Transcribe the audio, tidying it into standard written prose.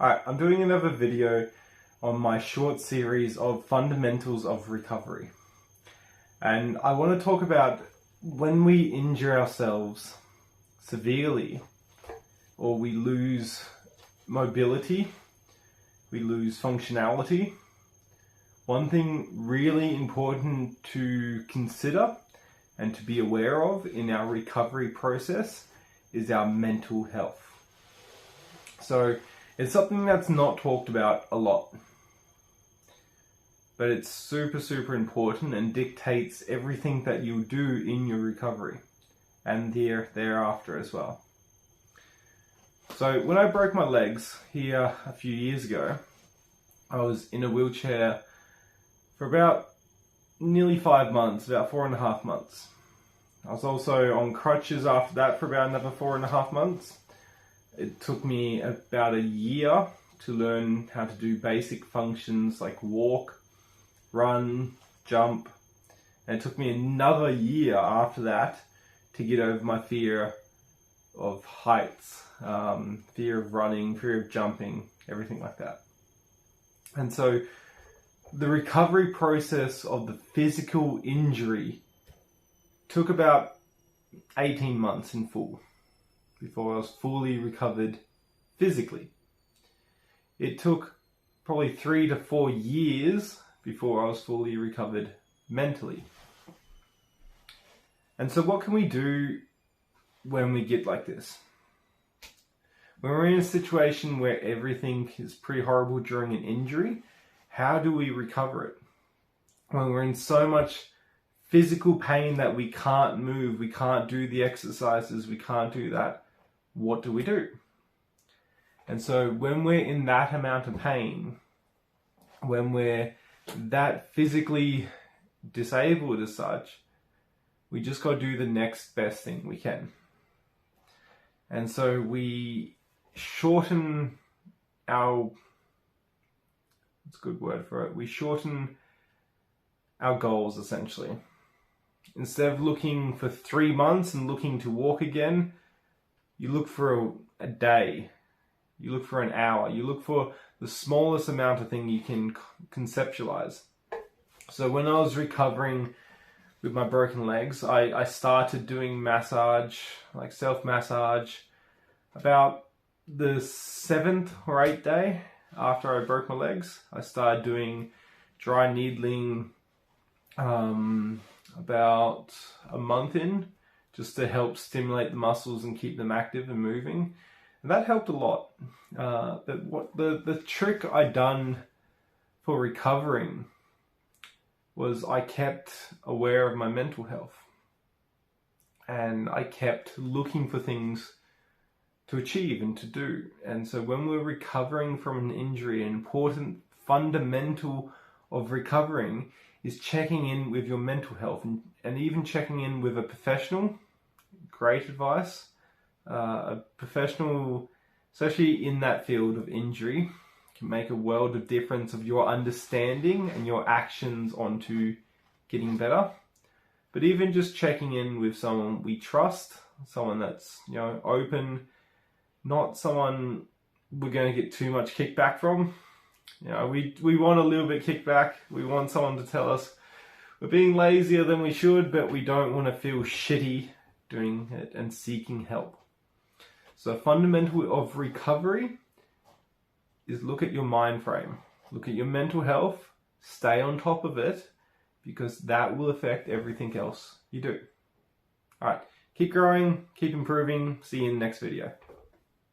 Alright, I'm doing another video on my short series of fundamentals of recovery. And I want to talk about when we injure ourselves severely, or we lose mobility, we lose functionality. One thing really important to consider and to be aware of in our recovery process is our mental health. So it's something that's not talked about a lot, but it's super important and dictates everything that you do in your recovery and thereafter as well. So when I broke my legs here a few years ago, I was in a wheelchair for about nearly 5 months, about 4.5 months. I was also on crutches after that for about another 4.5 months. It took me about a year to learn how to do basic functions like walk, run, jump. And it took me another year after that to get over my fear of heights, fear of running, fear of jumping, everything like that. And so the recovery process of the physical injury took about 18 months in full before I was fully recovered physically. It took probably 3 to 4 years before I was fully recovered mentally. And so what can we do when we get like this? When we're in a situation where everything is pretty horrible during an injury, how do we recover it? When we're in so much physical pain that we can't move, we can't do the exercises, we can't do that, what do we do? And so when we're in that amount of pain, when we're that physically disabled as such, we just got to do the next best thing we can. And so we shorten our, it's a good word for it, we shorten our goals essentially. Instead of looking for 3 months and looking to walk again, you look for a day, you look for an hour, you look for the smallest amount of thing you can conceptualize. So when I was recovering with my broken legs, I started doing massage, like self-massage, about the 7th or 8th day after I broke my legs. I started doing dry needling about a month in, just to help stimulate the muscles and keep them active and moving. And that helped a lot. But what the trick I done for recovering was I kept aware of my mental health. And I kept looking for things to achieve and to do. And so when we're recovering from an injury, an important fundamental of recovering is checking in with your mental health and even checking in with a professional. Great advice. A professional, especially in that field of injury, can make a world of difference of your understanding and your actions onto getting better. But even just checking in with someone we trust, someone that's, open, not someone we're going to get too much kickback from. We want a little bit kickback. We want someone to tell us we're being lazier than we should, but we don't want to feel shitty doing it and seeking help. So fundamental of recovery is look at your mind frame, look at your mental health, stay on top of it, because that will affect everything else you do. All right, keep growing, keep improving. See you in the next video.